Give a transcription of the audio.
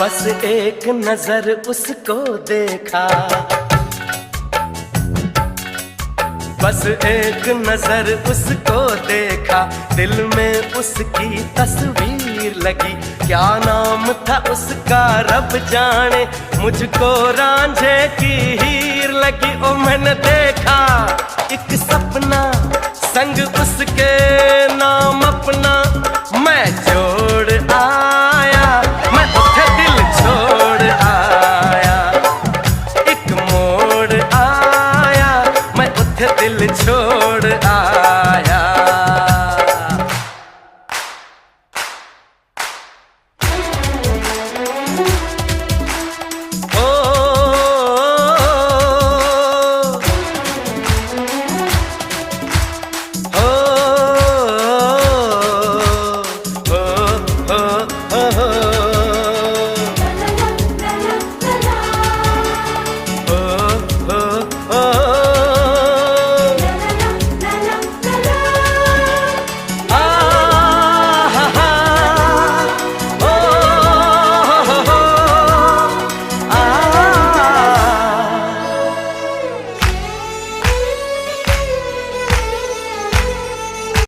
बस एक नजर उसको देखा, बस एक नजर उसको देखा, दिल में उसकी तस्वीर लगी। क्या नाम था उसका रब जाने, मुझको रांझे की हीर लगी। ओ मैंने देखा एक सपना, संग उसके नाम अपना मैं जोड़ आया, मैं उठे दिल छोड़ आया। एक मोड़ आया, मैं उठे दिल छोड़ आया। Oh